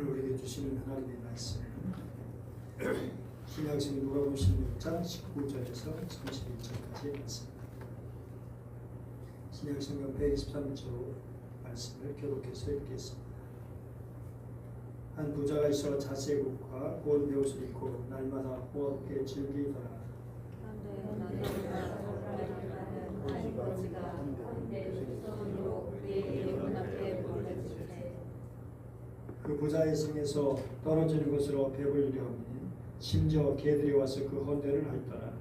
오늘 우리에게 주시는 하나님의 말씀 신약성 누가복음 16장 19절에서 31절까지의 말씀입니다. 신약성경 123조 말씀을 교독해서 읽겠습니다. 한 부자가 있어 자세국과 고운 베옷을 입고 날마다 호흡에 즐기더라. 그 부자의 성에서 떨어지는 것으로 배불리려 하니 심지어 개들이 와서 그 헌대를 하였더라.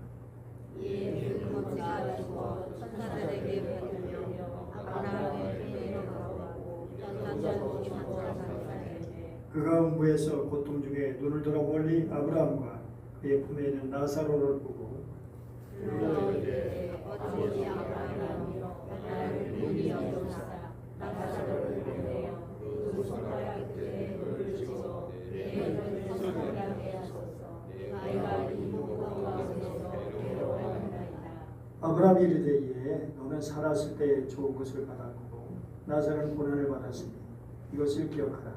그 부자가 죽어 천사들에게 배우며 아브라함의 품에 들어가고 천사들도 천사들에게 그가 음부에서 고통 중에 눈을 들어 멀리 아브라함과 그의 품에 있는 나사로를 보고 불러오되 어찌 아브라함이여 나를 눈이 여기사 나사로를 보내어 그 손가락 끝에 돌을 집어 내 얼굴을 성하게 하소서. 내가 이 무거운 가운데서 괴로워하나이다. 아브라함이 이르되 너는 살았을 때 좋은 것을 받았고 나사로는 고난을 받았으니 이것을 기억하라.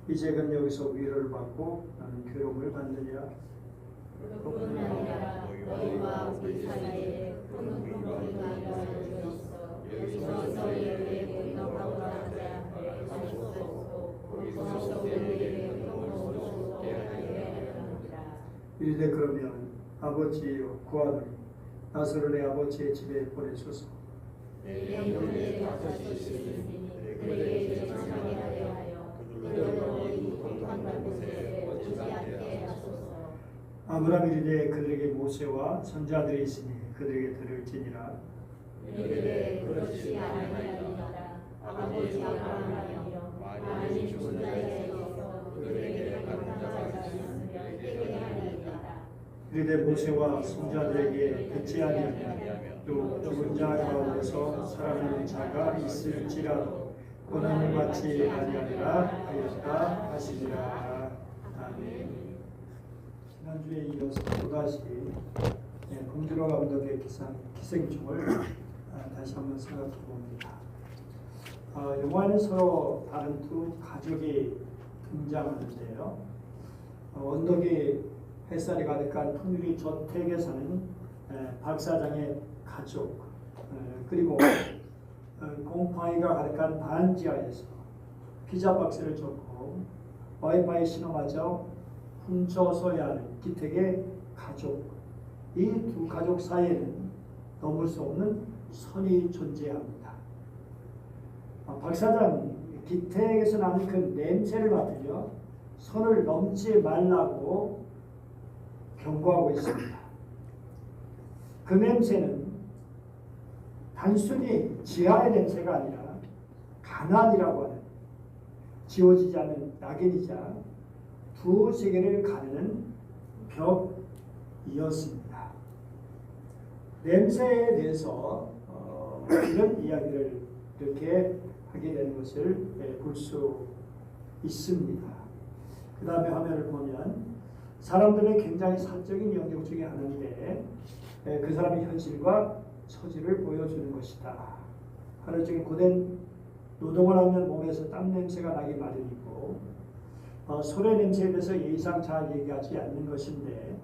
이제 그는 여기서 위로를 받고 나는 괴로움을 받느니라. 뿐 아니라 너희와 우리 사이에 큰 분노가 일어나져 있어 여기서 너희에게 공격하고자 하지 않게 하소서. 거기서 우리에게 평온을 주게 하게 하리라. 이르되 그러면 아버지여 구하노니 나사로를 내 아버지의 집에 보내소서. 내 영혼에 가사시시니 그에게 전하게 하여 그들로 이 고통받는 곳에 오지 않게 하소서. 아브라함이 이르되 그들에게 모세와 선자들이 있으니 그들에게 들을지니라. 그들에게 그렇지 아니하리라. 아버지 아브라함이여 많이 죽은 자에게서 그들에게 감사하지 않으면 깨게 하리이다. 이르되 모세와 선자들에게 듣지 아니하며 또 죽은 자 가운데서 살아나는 자가 있을지라도 고난을 받지 아니하리라 하였다 하시니라. 아멘. 지난주에 이어서 또다시 공주로 감독의 기생충을 다시 한번 생각해 봅니다. 영화에는 서로 다른 두 가족이 등장하는데요. 언덕이 햇살이 가득한 풍류리 저택에 사는 박 사장의 가족, 그리고 곰팡이가 가득한 반지하에서 피자 박스를 줬고 와이파이 신호마저 훔쳐서야 하는 기택의 가족, 이 두 가족 사이에는 넘을 수 없는 선이 존재합니다. 박 사장 기택에서 나는 그 냄새를 맡으며 선을 넘지 말라고 경고하고 있습니다. 그 냄새는 단순히 지하의 냄새가 아니라 가난이라고 하는 지워지지 않는 낙인이자 두 세계를 가르는 벽이었습니다. 냄새에 대해서 이런 이야기를 이렇게 하게 되는 것을 볼 수 있습니다. 그 다음에 화면을 보면 사람들의 굉장히 사적인 영역 중에 하나인데 그 사람의 현실과 처지를 보여주는 것이다. 하루 종일 고된 노동을 하면 몸에서 땀 냄새가 나기 마련이고 소래 냄새에 대해서 예의상 잘 얘기하지 않는 것인데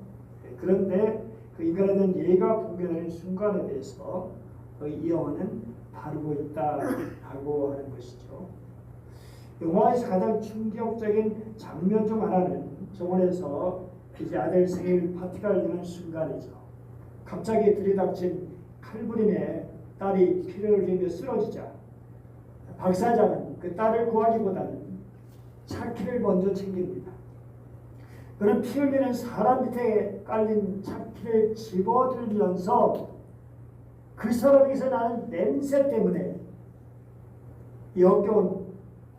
그런데 그 인간에 대한 예의가 분별하는 순간에 대해서 이 영화는 다루고 있다라고 하는 것이죠. 영화에서 가장 충격적인 장면 중 하나는 정원에서 이제 아들 생일 파티가 열리는 순간이죠. 갑자기 들이닥친 칼부림에 딸이 피를 흘리며 쓰러지자 박 사장은 그 딸을 구하기보다는 차키를 먼저 챙깁니다. 그는 피 흘리는 사람 밑에 깔린 차키를 집어들면서 그 사람에게서 나는 냄새 때문에 역겨운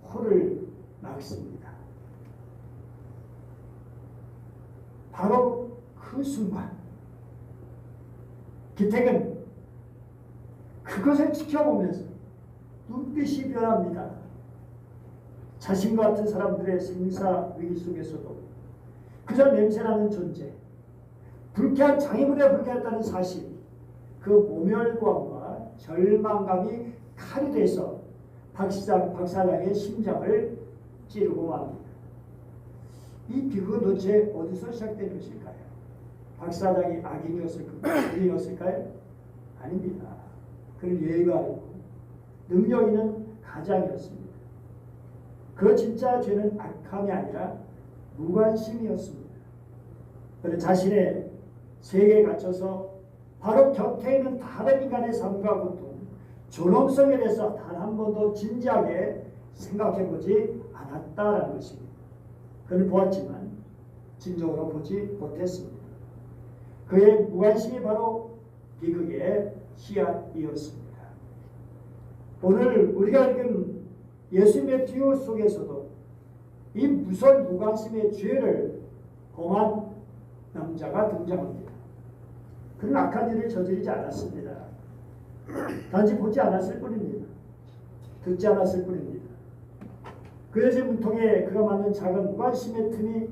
코를 막습니다. 바로 그 순간 기택은 그것을 지켜보면서 눈빛이 변합니다. 자신과 같은 사람들의 생사 위기 속에서도 그저 냄새나는 존재, 불쾌한 장애물에 불쾌했다는 사실, 그 모멸감과 절망감이 칼이 돼서 박 사장의 심장을 찌르고 맙니다. 이 비극은 도대체 어디서 시작된 것일까요? 박사장이 악인이었을까요? 아닙니다. 그는 예의가 있고 능력 있는 가장이었습니다. 그 진짜 죄는 악함이 아니라 무관심이었습니다. 그는 자신의 세계에 갇혀서 바로 곁에 있는 다른 인간의 삶과 고통, 존엄성에 대해서 단 한 번도 진지하게 생각해보지 않았다라는 것입니다. 그는 보았지만 진정으로 보지 못했습니다. 그의 무관심이 바로 비극의 씨앗이었습니다. 오늘 우리가 읽은 예수님의 비유 속에서도 이 무서운 무관심의 죄를 범한 남자가 등장합니다. 그는 악한 일을 저지르지 않았습니다. 단지 보지 않았을 뿐입니다. 듣지 않았을 뿐입니다. 그의 문통에 그가 맞는 작은 무관심의 틈이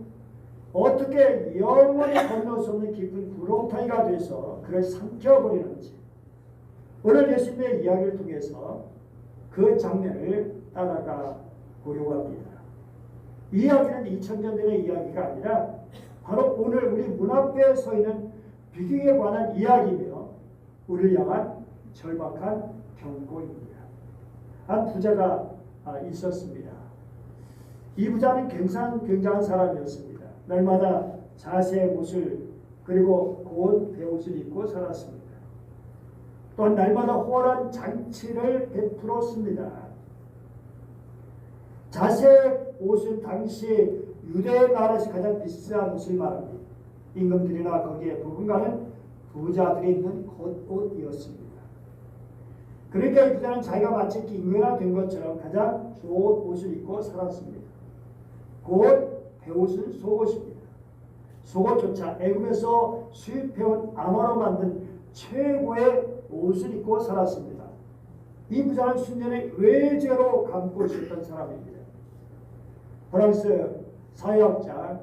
어떻게 영원히 건널 수 없는 깊은 구렁텅이가 돼서 그를 삼켜버리는지 오늘 예수님의 이야기를 통해서 그 장면을 따라가 보려고 합니다. 이 이야기는 2000년 전의 이야기가 아니라 바로 오늘 우리 문 앞에 서 있는 비극에 관한 이야기이며 우리를 향한 절박한 경고입니다. 한 부자가 있었습니다. 이 부자는 굉장한 사람이었습니다. 날마다 자색 옷을 그리고 고운 베옷을 입고 살았습니다. 또한 날마다 호월한 잔치를 베풀었습니다. 자색 옷은 당시 유대 나라에서 가장 비싼 옷을 말합니다. 임금들이나 거기에 부분가는 부자들이 입는 겉옷이었습니다. 그러니까 이 부자는 자기가 마치 임금이 된 것처럼 가장 좋은 옷을 입고 살았습니다. 곧 베옷은 속옷입니다. 속옷조차 애굽에서 수입해온 암호로 만든 최고의 옷을 입고 살았습니다. 이 부자는 수년의 외제로 감고 있었던 사람입니다. 프랑스 사회학자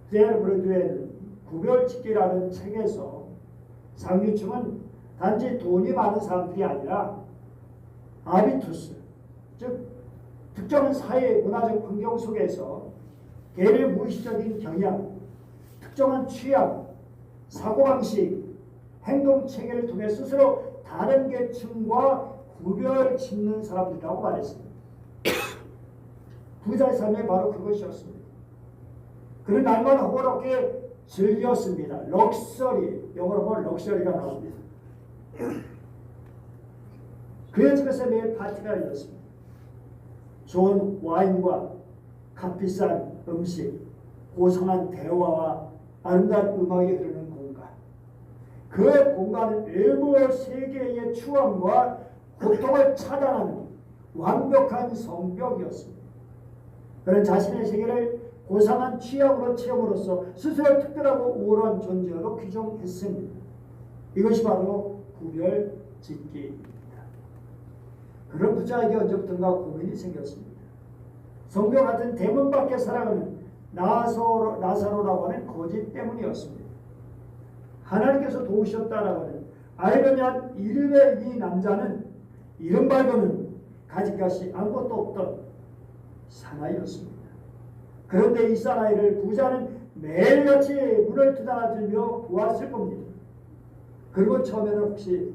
피에르 브르두에는 구별짓기라는 책에서 상류층은 단지 돈이 많은 사람들이 아니라 아비투스, 즉 특정한 사회 문화적 환경 속에서 개인의 무의식적인 경향, 특정한 취향, 사고방식, 행동체계를 통해 스스로 다른 계층과 구별짓는 사람들이라고 말했습니다. 부자의 삶이 바로 그것이었습니다. 그는 날마다 호롭게 즐겼습니다. 럭셔리, 영어로 보면 럭셔리가 나옵니다. 그의 집에서 매일 파티가 열렸습니다. 좋은 와인과 값비싼 음식, 고상한 대화와 아름다운 음악이 흐르는 공간. 그 공간은 일부 세계의 추함과 고통을 차단하는 완벽한 성벽이었습니다. 그는 자신의 세계를 고상한 취향으로 채움으로써 스스로 특별하고 우월한 존재로 규정했습니다. 이것이 바로 구별짓기입니다. 그런 부자에게 언제부턴가 고민이 생겼습니다. 성경 같은 대문 밖에 살아가는 나사로라고 하는 거짓 때문이었습니다. 하나님께서 도우셨다라고 하는 아이러니한 이름의 이 남자는 이름 말고는 가진 것이 아무것도 없던 사나이였습니다. 그런데 이 사나이를 부자는 매일같이 문을 두드려 보았을 겁니다. 그리고 처음에는 혹시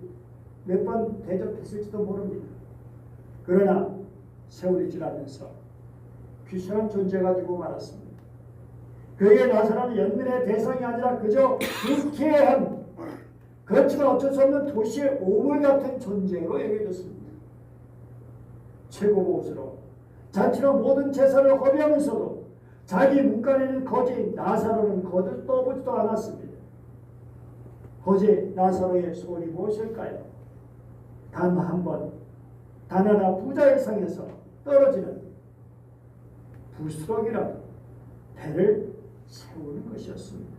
몇 번 대접했을지도 모릅니다. 그러나 세월이 지나면서 귀신한 존재가 되고 말았습니다. 그에게 나사로는 연민의 대상이 아니라 그저 불쾌한, 그렇지만 어쩔 수 없는 도시의 오물 같은 존재로 여겨졌습니다. 최고 보수로 잔치로 모든 제사를 허비하면서도 자기 문간에는 거지 나사로는 거들 떠보지도 않았습니다. 거지 나사로의 소원이 무엇일까요? 단 한 번, 단 하나 부자의 상에서 떨어지는 부스러기라도 배를 세우는 것이었습니다.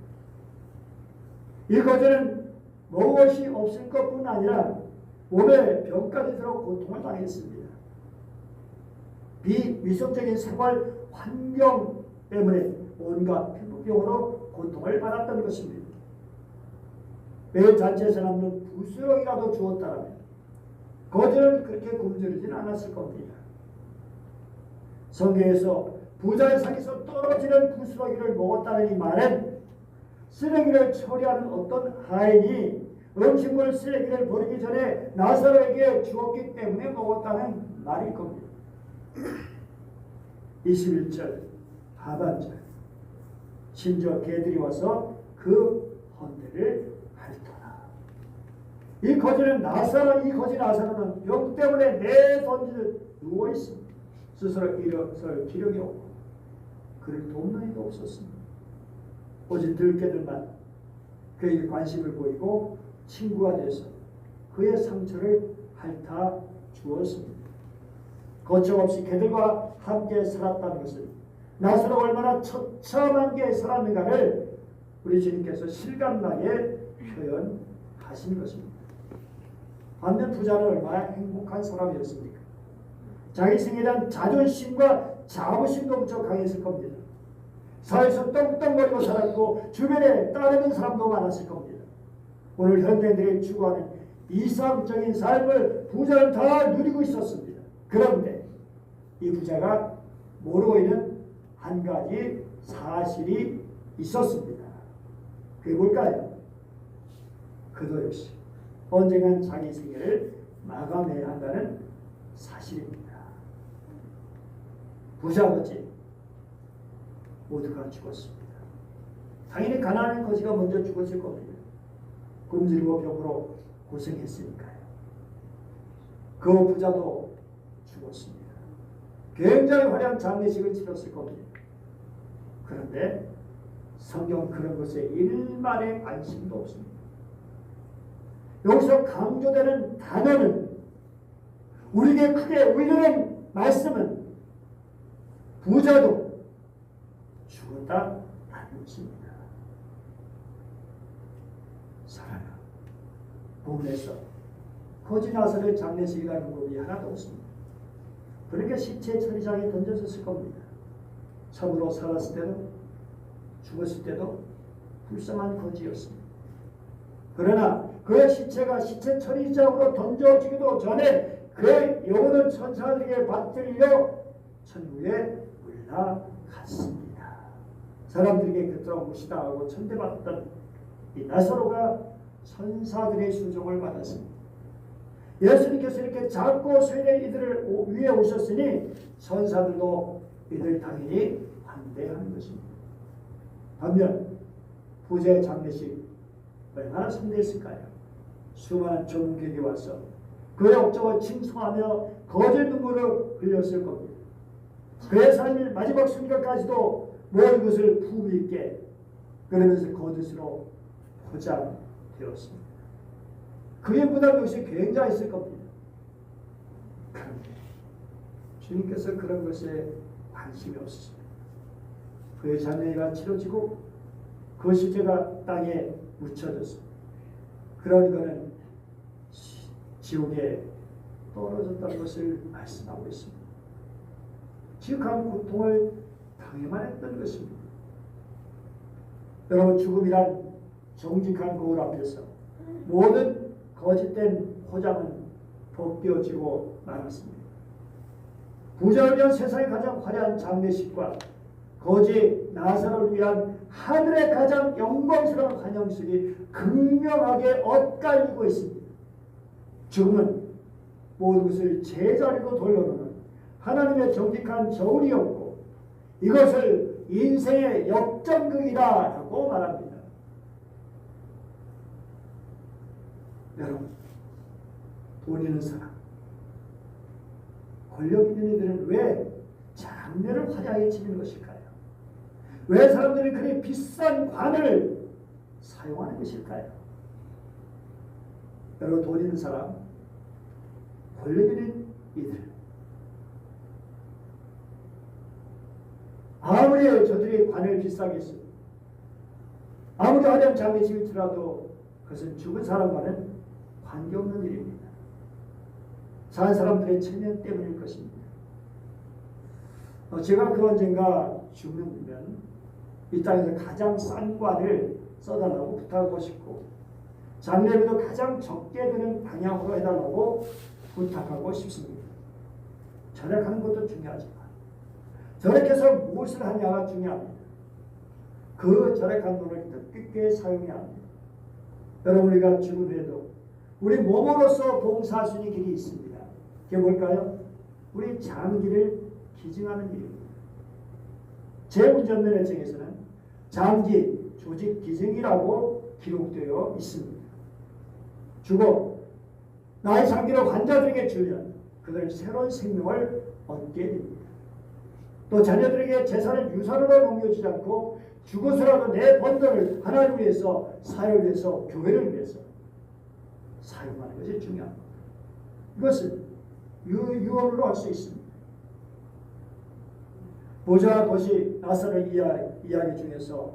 이 거지는 무엇이 없을 것뿐 아니라 몸에 병까지 들어 고통을 당했습니다. 비위생적인 생활 환경 때문에 온갖 피부병으로 고통을 받았던 것입니다. 매일 잔치에서 남는 부스러기라도 주었다면 거지는 그렇게 굶주리진 않았을 겁니다. 성경에서 부자의 상에서 떨어지는 부스러기를 먹었다는 이 말은 쓰레기를 처리하는 어떤 하인이 음식물 쓰레기를 버리기 전에 나사로에게 주었기 때문에 먹었다는 말일 겁니다. 21절 하반절 심지어 개들이 와서 그 헌대를 핥더라. 이 거지 나사로는 병 때문에 내던지듯 누워있습니다. 스스로 일어설 기력이 없고 그를 돕는 이도 없었습니다. 오직 들깨들만 그에게 관심을 보이고 친구가 돼서 그의 상처를 핥아 주었습니다. 거침없이 개들과 함께 살았다는 것은 나사로가 얼마나 처참한 게 살았는가를 우리 주님께서 실감나게 표현하신 것입니다. 반면 부자는 얼마나 행복한 사람이었습니까? 자기 생에 대한 자존심과 자부심도 무척 강했을 겁니다. 사회에서 떵떵거리고 살았고 주변에 따르는 사람도 많았을 겁니다. 오늘 현대인들이 추구하는 이상적인 삶을 부자는 다 누리고 있었습니다. 그런데 이 부자가 모르고 있는 한 가지 사실이 있었습니다. 그게 뭘까요? 그도 역시 언젠간 자기 생애를 마감해야 한다는 사실입니다. 부자 거지 모두가 죽었습니다. 당연히 가난한 거지가 먼저 죽었을 겁니다. 굶주리고 병으로 고생했으니까요. 그 부자도 죽었습니다. 굉장히 화려한 장례식을 치렀을 겁니다. 그런데 성경 그런 것에 일말의 관심도 없습니다. 여기서 강조되는 단어는 우리에게 크게 울리는 말씀은 부자도 죽었다라는 것입니다. 사랑아, 본문에서 거지 나사로의 장례식이라는 부분이 하나도 없습니다. 그러니까 시체 처리장에 던져졌을 겁니다. 참으로 살았을 때도 죽었을 때도 불쌍한 거지였습니다. 그러나 그의 시체가 시체 처리장으로 던져지기도 전에 그의 영혼은 천사들에게 받들려 천국에 올라갔습니다. 사람들에게 그토록 무시당하고 천대받던 이 나사로가 천사들의 수종을 받았습니다. 예수님께서 이렇게 작고 소인의 이들을 위에 오셨으니 천사들도 이들 당연히 환대하는 것입니다. 반면 부자의 장례식 얼마나 성대했을까요? 수많은 조문객이 와서 그의 업적을 칭송하며 거짓 눈물을 흘렸을 겁니다. 그의 삶의 마지막 순간까지도 모든 것을 품위 있게 그러면서 거짓으로 포장되었습니다. 그의 부담 역시 굉장했을 겁니다. 그런데 주님께서 그런 것에 관심이 없으십니다. 그의 장례가 치러지고 그 시체가 땅에 묻혀졌습니다. 그런 것은 지옥에 떨어졌다는 것을 말씀하고 있습니다. 지극한 고통을 당해만 했던 것입니다. 여러분, 죽음이란 정직한 거울 앞에서 모든 거짓된 포장은 벗겨지고 말았습니다. 부자를 위한 세상의 가장 화려한 장례식과 거지 나사로를 위한 하늘의 가장 영광스러운 환영식이 극명하게 엇갈리고 있습니다. 죽음은 모든 것을 제자리로 돌려놓는 하나님의 정직한 저울이었고 이것을 인생의 역전극이라고 말합니다. 여러분, 돈 있는 사람, 권력 있는 이들은 왜 장례를 화려하게 치는 것일까요? 왜 사람들이 그리 비싼 관을 사용하는 것일까요? 여러분, 돈 있는 사람, 권력 있는 이들, 아무리 저들이 관을 비싸게 했습니다. 아무리 화려한 장례식을 치더라도 그것은 죽은 사람과는 관계없는 일입니다. 사는 사람들의 체면 때문일 것입니다. 제가 그 언젠가 죽으면 이 땅에서 가장 싼 관을 써달라고 부탁하고 싶고 장례비도 가장 적게 드는 방향으로 해달라고 부탁하고 싶습니다. 절약하는 것도 중요하지만 절약해서 무엇을 하냐가 중요합니다. 그 절약한 돈을 뜻깊게 사용해야 합니다. 여러분, 우리가 죽은 후에도 우리 몸으로서 봉사할 수 있는 길이 있습니다. 그게 뭘까요? 우리 장기를 기증하는 일입니다. 재운전면허증에서는 장기 조직 기증이라고 기록되어 있습니다. 죽어 나의 장기를 환자들에게 주면 그들은 새로운 생명을 얻게 됩니다. 또 자녀들에게 재산을 유산으로 넘겨주지 않고 죽어서라도 내 번 돈을 하나님을 위해서, 사회를 위해서, 교회를 위해서 사용하는 것이 중요합니다. 이것은 유언으로 할 수 있습니다. 보좌와 도시 나사로 이야기 중에서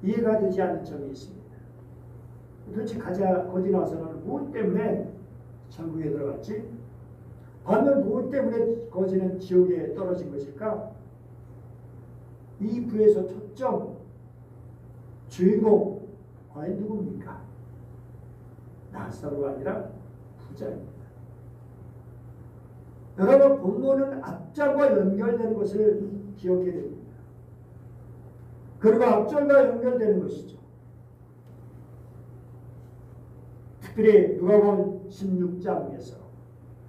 이해가 되지 않는 점이 있습니다. 도대체 거지 나사로는 무엇 때문에 천국에 들어갔지? 반면 무엇 때문에 거지는 지옥에 떨어진 것일까? 이 부에서 초점 주인공 과연 누굽니까? 나사로가 아니라 부자입니다. 여러분, 본문은 앞절과 연결되는 것을 기억해야 됩니다. 그리고 앞절과 연결되는 것이죠. 특별히 누가복음 16장에서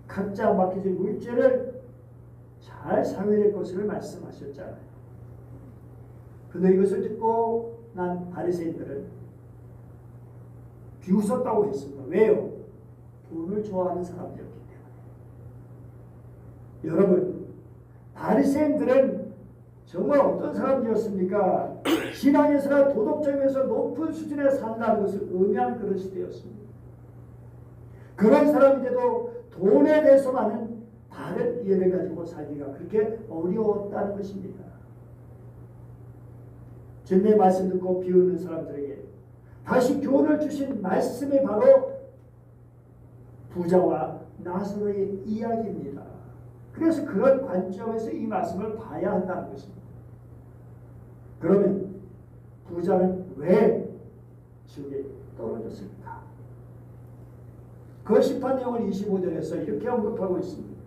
각자 맡겨진 물질을 잘 사용할 것을 말씀하셨잖아요. 그런데 이것을 듣고 난 바리새인들은 비웃었다고 했습니다. 왜요? 돈을 좋아하는 사람들이었기 때문에. 여러분, 바리새인들은 정말 어떤 사람들이었습니까? 신앙에서나 도덕적에서 높은 수준에 산다는 것을 의미하는 그런 시대였습니다. 그런 사람인데도 돈에 대해서 많은 다른 이해를 가지고 살기가 그렇게 어려웠다는 것입니다. 주님의 말씀 듣고 비웃는 사람들에게 다시 교훈을 주신 말씀이 바로 부자와 나사로의 이야기입니다. 그래서 그런 관점에서 이 말씀을 봐야 한다는 것입니다. 그러면 부자는 왜 지옥에 떨어졌을까? 그 심판 내용을 25절에서 이렇게 언급하고 있습니다.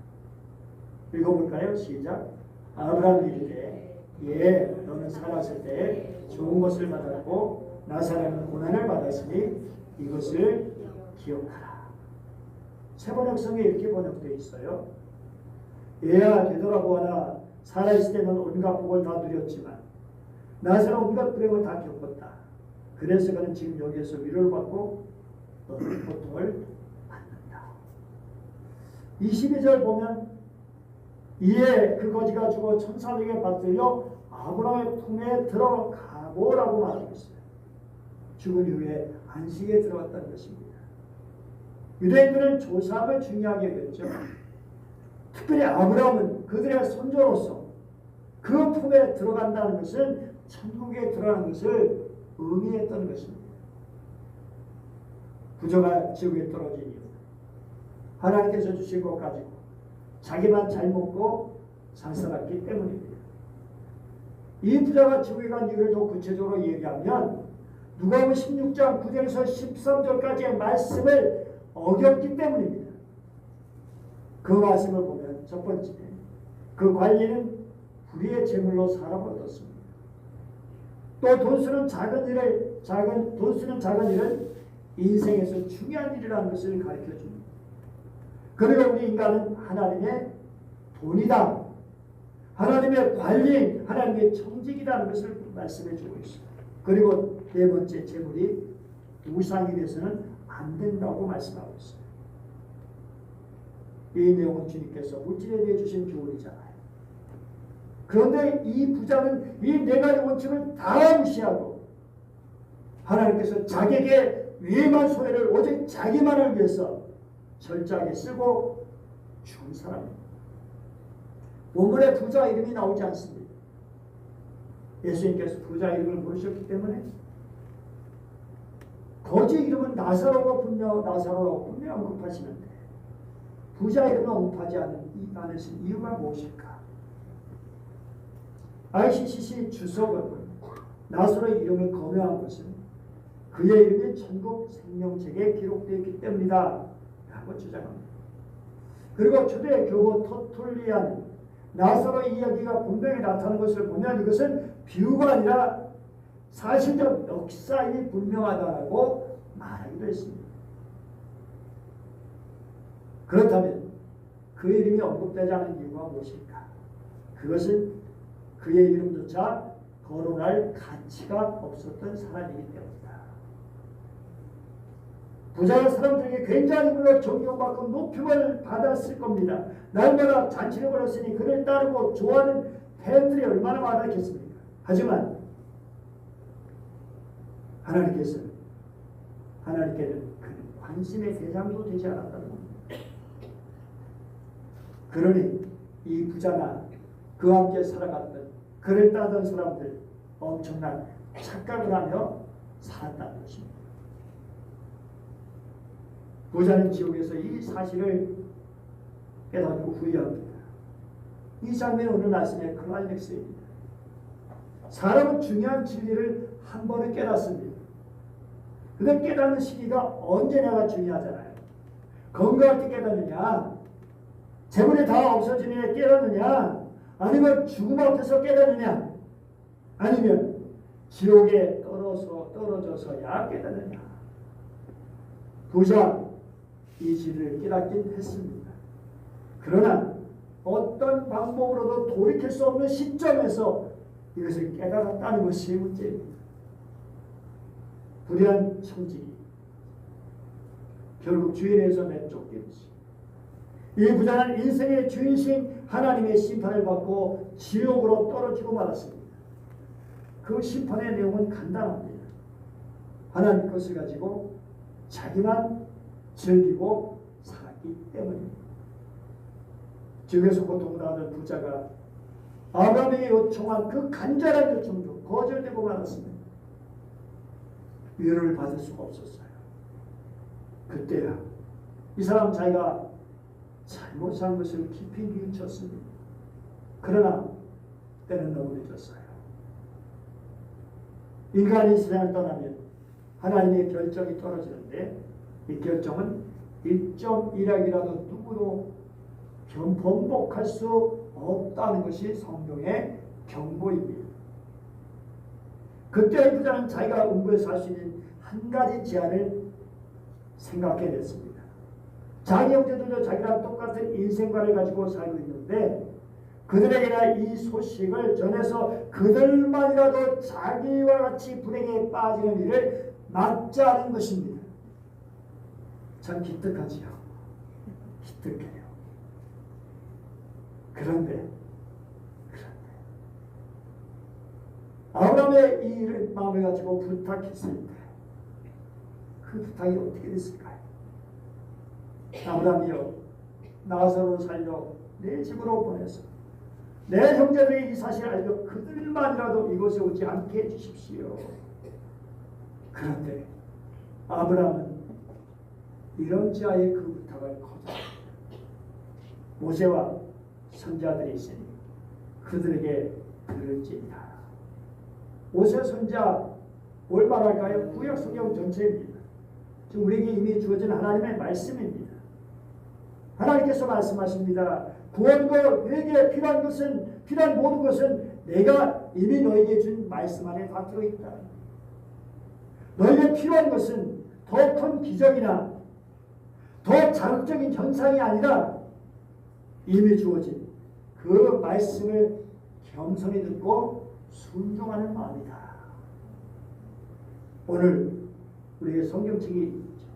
읽어볼까요? 시작. 아브라함이 이르되 너는 살았을 때 좋은 것을 받았고 나사로는 고난을 받았으니 이것을 기억하라. 세번역성에 이렇게 번역되어 있어요. 얘야 되돌아보아라. 살아있을 때는 온갖 복을 다 누렸지만 나사로 온갖 불행을 다 겪었다. 그래서 그는 지금 여기에서 위로를 받고 너는 고통을 받는다. 22절 보면 이에 그 거지가 죽어 천사에게 받들려 아브라함의 품에 들어가고라고 말하고 있어요. 죽은 이후에 안식에 들어갔다는 것입니다. 유대인들은 조상을 중요하게 여겼죠. 특별히 아브라함은 그들의 선조로서 그 품에 들어간다는 것은 천국에 들어가는 것을 의미했던 것입니다. 부자가 지옥에 떨어진 이유, 하나님께서 주신 것 가지고 자기만 잘 먹고 잘 살았기 때문입니다. 이 부자가 지옥에 간 이유를 더 구체적으로 얘기하면 누가복음 16장 9절에서 13절까지의 말씀을 어겼기 때문입니다. 그 말씀을 보면 첫 번째, 그 관리는 불의의 재물로 사람을 얻었습니다. 또 돈 쓰는 작은 일은 인생에서 중요한 일이라는 것을 가르쳐 줍니다. 그리고 우리 인간은 하나님의 돈이다, 하나님의 관리인, 하나님의 청직이라는 것을 말씀해 주고 있습니다. 그리고 네 번째, 재물이 우상이 돼서는 안 된다고 말씀하고 있어요. 이 내용은 주님께서 물질에 대해 주신 교훈이잖아요. 그런데 이 부자는 이 네 가지 원칙을 다 무시하고 하나님께서 자기에게 위험한 소외를 오직 자기만을 위해서 철저하게 쓰고 죽은 사람입니다. 본문에 부자 이름이 나오지 않습니다. 예수님께서 부자 이름을 모르셨기 때문에 거지 이름은 나사로라고 분명 언급하시는데 부자 이름은 언급하지 않으신 이유가 무엇일까? ICCC 주석은 나사로의 이름을 검열한 것은 그의 이름이 천국 생명책에 기록되어 있기 때문이다 라고 주장합니다. 그리고 초대 교부 터툴리안 나사로 이야기가 분명히 나타나는 것을 보면 이것은 비유가 아니라 사실적 역사임이 분명하다라고 말하기도 했습니다. 그렇다면 그의 이름이 언급되지 않은 이유가 무엇일까? 그것은 그의 이름조차 거론할 가치가 없었던 사람이기 때문이다. 부자가 사람들에게 굉장히 불러 존경받고 높임을 받았을 겁니다. 날마다 잔치를 벌였으니 그를 따르고 좋아하는 팬들이 얼마나 많았겠습니까? 하지만 하나님께는 그는 관심의 대상도 되지 않았다는 겁니다. 그러니 이 부자나 그와 함께 살아갔던 그를 따르던 사람들 엄청난 착각을 하며 살았다는 것입니다. 부자는 지옥에서 이 사실을 깨닫고 후회합니다. 이 장면은 오늘 말씀의 클라이맥스입니다. 사람은 중요한 진리를 한 번은 깨닫습니다. 근데 깨닫는 시기가 언제냐가 중요하잖아요. 건강할 때 깨닫느냐, 재물이 다 없어지느냐 깨닫느냐, 아니면 죽음 앞에서 깨닫느냐, 아니면 지옥에 떨어져서야 깨닫느냐. 부자 이 진리를 깨닫긴 했습니다. 그러나 어떤 방법으로도 돌이킬 수 없는 시점에서 이것을 깨달았다는 것이 문제입니다. 불의한 청지기, 결국 주인에서 내쫓기듯이 이 부자는 인생의 주인이신 하나님의 심판을 받고 지옥으로 떨어지고 말았습니다. 그 심판의 내용은 간단합니다. 하나님 것을 가지고 자기만 즐기고 살았기 때문입니다. 지옥에서 고통당하는 부자가 아브라함에게 요청한 그 간절한 요청도 거절되고 말았습니다. 위로를 받을 수가 없었어요. 그때야 이 사람 자기가 잘못한 것을 깊이 뉘우쳤습니다. 그러나 때는 너무 늦었어요. 인간이 세상을 떠나면 하나님의 결정이 떨어지는데 이 결정은 1.1약이라도 누구도 번복할 수 없다는 것이 성경의 경고입니다. 그때 이 부자는 자기가 음부에서 할 수 있는 한 가지 제안을 생각해냈습니다. 자기 형제들도 자기랑 똑같은 인생관을 가지고 살고 있는데 그들에게나 이 소식을 전해서 그들만이라도 자기와 같이 불행에 빠지는 일을 막자는 것입니다. 참 기특하지요. 기특해요. 그런데 아브라함의 이 마음을 가지고 부탁했을 때 그 부탁이 어떻게 됐을까요? 아브라함이여, 나사로를 살려 내 집으로 보내서 내 형제들이 이 사실을 알고 그들만이라도 이곳에 오지 않게 해주십시오. 그런데 아브라함은 이런 자의 그 부탁을 거절합니다. 모세와 선자들이 있으니 그들에게 들을지니라. 모세 선자 뭘 말할까요? 구약 성경 전체입니다. 지금 우리에게 이미 주어진 하나님의 말씀입니다. 하나님께서 말씀하십니다. 구원과 회개에 필요한 모든 것은 내가 이미 너에게 준 말씀 안에 다 들어있다. 너에게 필요한 것은 더 큰 기적이나 더 자극적인 현상이 아니라 이미 주어진 그 말씀을 겸손히 듣고 순종하는 마음이다. 오늘 우리의 성경책이 있죠.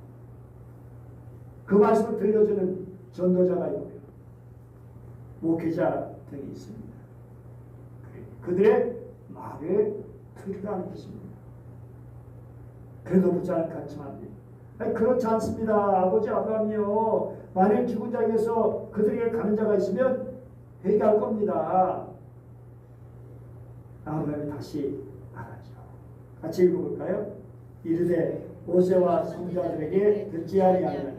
그 말씀을 들려주는 전도자가 있고요. 목회자 등이 있습니다. 그들의 말을 들으라는 것입니다. 그래도 부자는 간청합니다. 그렇지 않습니다. 아버지 아브라함이요. 만일 죽은 자에게서 그들에게 가는 자가 있으면 회개할 겁니다. 아브라함이 다시 말하죠. 같이 읽어볼까요? 이르되 모세와 선지자들에게 듣지 아니하면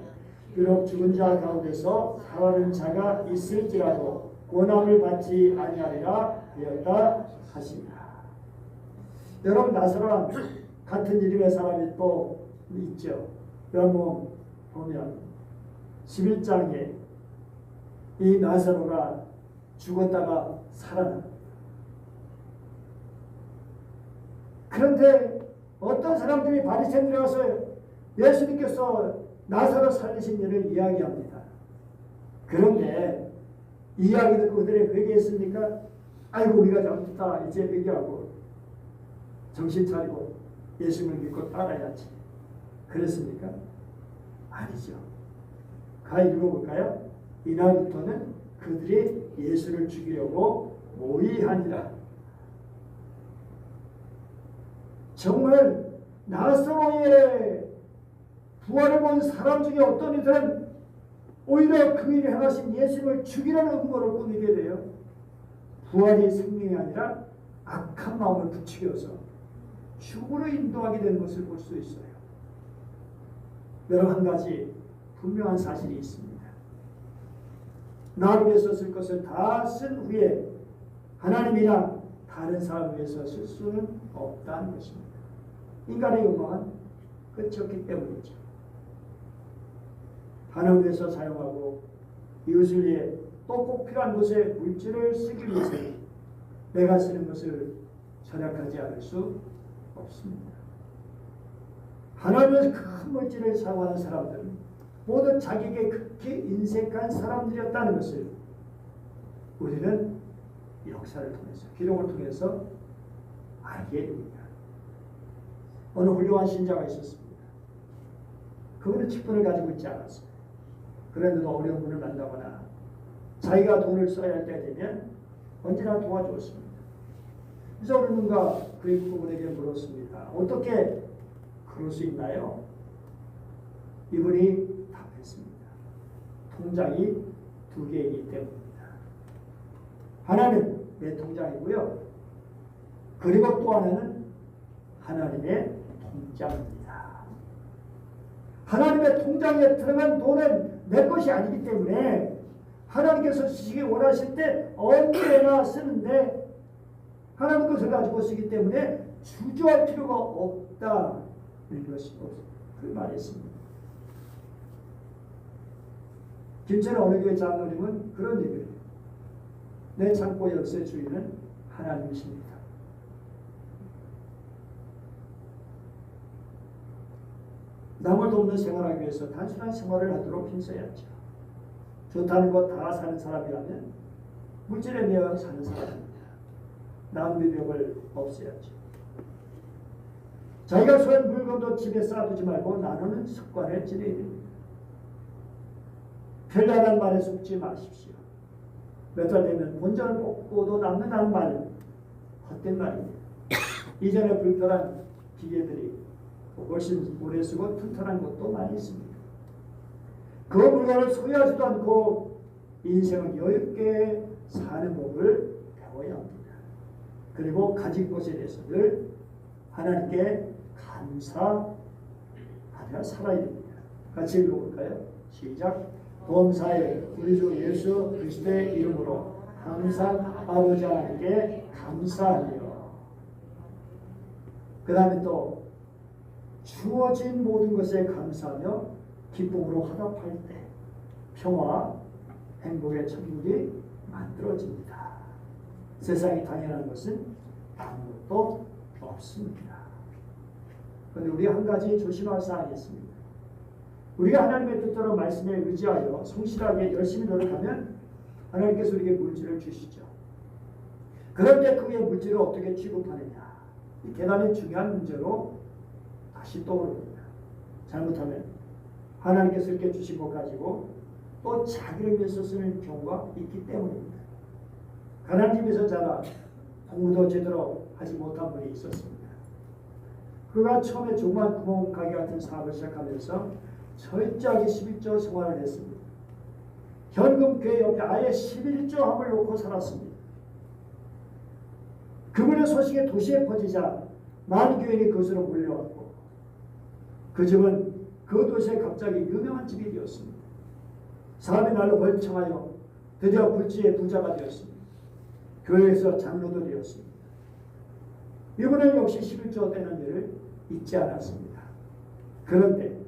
비록 죽은 자 가운데서 살아난 자가 있을지라도 고난을 받지 아니하리라 하였다 하시니라. 여러분, 나사로랑 같은 이름의 사람이 또 있죠. 요한복음 보면 11장에 이 나사로가 죽었다가 살아나. 그런데 어떤 사람들이 바리새인들에 와서 예수님께서 나사로 살리신 일을 이야기합니다. 그런데 이야기 듣고 그들이 회개했습니까? 아이고 우리가 잘못했다 이제 회개하고 정신 차리고 예수님을 믿고 따라야지. 그랬습니까? 아니죠. 가 읽어볼까요? 이날부터는 그들이 예수를 죽이려고 모의하니라. 정말 나사로의 부활을 본 사람 중에 어떤 이들은 오히려 그 일을 행하신 예수님을 죽이려는 음모를 꾸미게 돼요. 부활이 생명이 아니라 악한 마음을 부추겨서 죽으로 인도하게 되는 것을 볼 수 있어요. 여러 한 가지 분명한 사실이 있습니다. 나를 위해서 쓸 것을 다 쓴 후에 하나님이랑 다른 사람을 위해서 쓸 수는 없다는 것입니다. 인간의 욕망은 끝이 없기 때문이죠. 하나님을 위해서 사용하고 이웃을 위해 또 꼭 필요한 곳에 물질을 쓰기 위해서 내가 쓰는 것을 절약하지 않을 수 없습니다. 하나님의 큰 물질을 사용하는 사람들은 모두 자기에게 극히 인색한 사람들이었다는 것을 우리는 역사를 통해서 기록을 통해서 알게 됩니다. 어느 훌륭한 신자가 있었습니다. 그분은 직분을 가지고 있지 않았어요. 그런데도 어려운 분을 만나거나 자기가 돈을 써야 할 때가 되면 언제나 도와주었습니다. 그래서 어느 누가 그분에게 물었습니다. 어떻게 그럴 수 있나요? 이분이 답했습니다. 통장이 2개이기 때문입니다. 하나는 내 통장이고요. 그리고 또 하나는 하나님의 통장입니다. 하나님의 통장에 들어간 돈은 내 것이 아니기 때문에 하나님께서 쓰시기 원하실 때 언제나 쓰는데 하나님 것을 가지고 쓰기 때문에 주저할 필요가 없다. 이것이 그 말했습니다. 김천의 어느 교회 장로님은 그런 얘기를 해요. 내 창고 열쇠 주인은 하나님이십니다. 남을 돕는 생활하기 위해서 단순한 생활을 하도록 힘써야죠. 좋다는 것 다 사는 사람이라면 물질에 매여 사는 사람입니다. 낭비력을 없애야죠. 자기가 소유한 물건도 집에 쌓아두지 말고 나누는 습관을 들여야 됩니다. 편리하다는 말에 속지 마십시오. 몇 달 되면 본전을 뽑고도 남는다는 말은 헛된 말입니다. 이전에 불편한 기계들이 훨씬 오래 쓰고 튼튼한 것도 많이 있습니다. 그 물건을 소유하지도 않고 인생을 여유있게 사는 법을 배워야 합니다. 그리고 가진 것에 대해서 늘 하나님께 감사하며 살아야 됩니다. 같이 읽어볼까요? 시작. 범사에 우리 주 예수 그리스도의 이름으로 항상 아버지 하나님께 감사하며 그 다음에 또 주어진 모든 것에 감사하며 기쁨으로 화답할 때 평화, 행복의 천국이 만들어집니다. 세상이 당연한 것은 아무것도 없습니다. 그런데 우리 한 가지 조심할 사항이 있습니다. 우리가 하나님의 뜻대로 말씀에 의지하여 성실하게 열심히 노력하면 하나님께서 우리에게 물질을 주시죠. 그런데 그의 물질을 어떻게 취급하느냐, 이 대단히 중요한 문제로 다시 떠오릅니다. 잘못하면 하나님께서 이렇게 주신 것 가지고 또 자기를 위해서 쓰는 경우가 있기 때문입니다. 가난한 집에서 자라 공부도 제대로 하지 못한 분이 있었습니다. 그가 처음에 조그만 구멍 가게 같은 사업을 시작하면서 철저하게 11조 생활을 했습니다. 현금 교회 옆에 아예 11조 함을 놓고 살았습니다. 그분의 소식이 도시에 퍼지자 많은 교인이 그것으로 몰려왔고 그 집은 그 도시에 갑자기 유명한 집이 되었습니다. 사람이 날로 벌청하여 드디어 불지의 부자가 되었습니다. 교회에서 장로도 되었습니다. 이분은 역시 11조 되는 일을 잊지 않았습니다. 그런데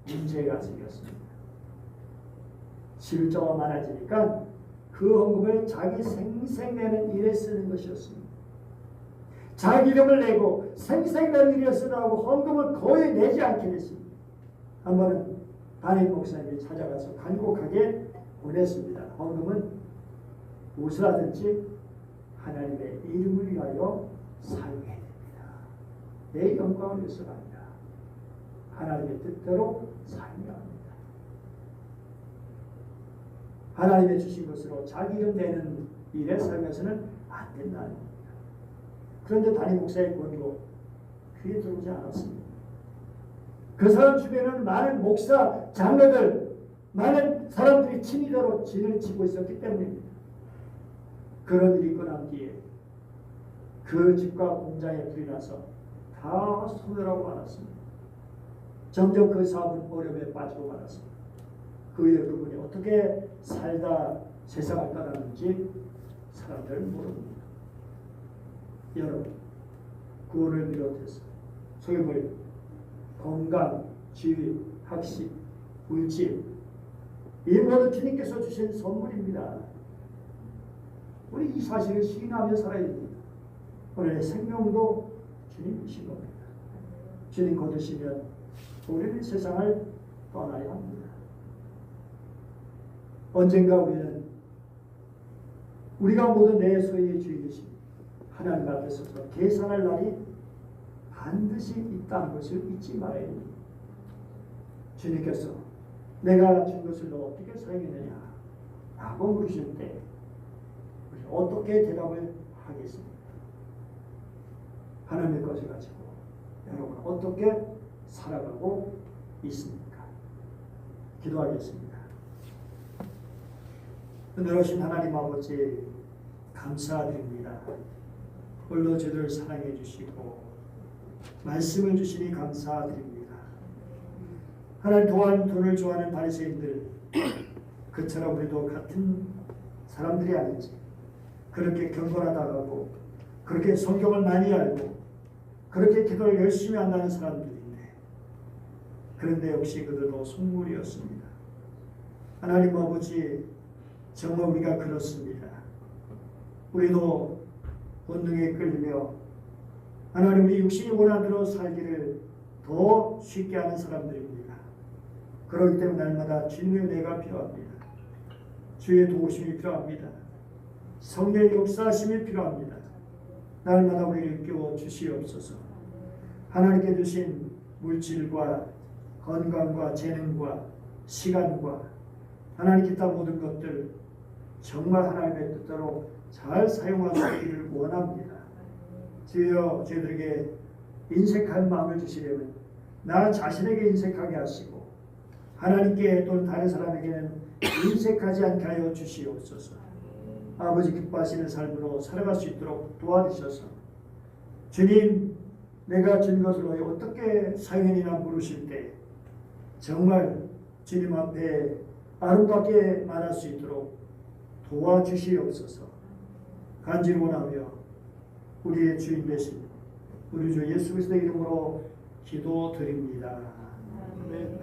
문제가 생겼습니다. 11조가 많아지니까 그 헌금을 자기 생색내는 일에 쓰는 것이었습니다. 자기 이름을 내고 생색내는 일에 쓰라고 헌금을 거의 내지 않게 됐습니다. 한 번은 담임 목사님이 찾아가서 간곡하게 보냈습니다. 헌금은 무엇을 하든지 하나님의 이름을 위하여 사용해야 됩니다. 내 영광을 위해서가 아니라 하나님의 뜻대로 사용해야 합니다. 하나님의 주신 것으로 자기 이름 내는 일에 사용해서는 안 된다는 겁니다. 그런데 담임 목사의 권고 귀에 들어오지 않았습니다. 그 사람 주변에는 많은 목사, 장로들, 많은 사람들이 친위대로 진을 치고 있었기 때문입니다. 그런 일이 있고 난 뒤에 그 집과 공장에 불이 나서 다 소멸하고 말았습니다. 점점 그 사업은 어려움에 빠지고 말았습니다. 그 후에 그분이 어떻게 살다 세상을 떠났는지 사람들은 모릅니다. 여러분, 구원을 비롯해서 소유물, 건강, 지위, 학식, 물질, 이 모든 주님께서 주신 선물입니다. 우리 이 사실을 시인하며 살아야 됩니다. 오늘의 생명도 주님 주신 겁니다. 주님 거두시면 우리는 세상을 떠나야 합니다. 언젠가 우리는 우리가 모두 내 소유의 주인이신 하나님 앞에서 계산할 날이 반드시 있다는 것을 잊지 말아야 됩니다. 주님께서 내가 준 것을 너 어떻게 사용했느냐 라고 물으실 때 우리 어떻게 대답을 하겠습니까? 하나님의 것을 가지고 여러분 어떻게 살아가고 있습니까? 기도하겠습니다. 은혜로우신 하나님 아버지 감사드립니다. 홀로 저들을 사랑해 주시고 말씀을 주시니 감사드립니다. 하나님 또한 돈을 좋아하는 바리새인들 그처럼 우리도 같은 사람들이 아닌지 그렇게 경건하다고 그렇게 성경을 많이 알고 그렇게 기도를 열심히 한다는 사람들인데 그런데 역시 그들도 속물이었습니다. 하나님 아버지 정말 우리가 그렇습니다. 우리도 본능에 끌리며 하나님 우리 육신이 원하는 대로 살기를 더 쉽게 하는 사람들입니다. 그렇기 때문에 날마다 주님의 은혜가 필요합니다. 주의 도우심이 필요합니다. 성령의 역사하심이 필요합니다. 날마다 우리를 깨워 주시옵소서. 하나님께 주신 물질과 건강과 재능과 시간과 하나님 기타 모든 것들 정말 하나님의 뜻대로 잘 사용할 수 있기를 원합니다. 주여 저희들에게 인색한 마음을 주시려면 나 자신에게 인색하게 하시고 하나님께 또는 다른 사람에게는 인색하지 않게 하여 주시옵소서. 아버지 기뻐하시는 삶으로 살아갈 수 있도록 도와주셔서 주님 내가 준 것을 어떻게 사용했느냐 물으실 때 정말 주님 앞에 아름답게 말할 수 있도록 도와주시옵소서. 간절히 원하며 우리의 주인 되신 우리 주 예수 그리스도의 이름으로 기도드립니다. 아멘.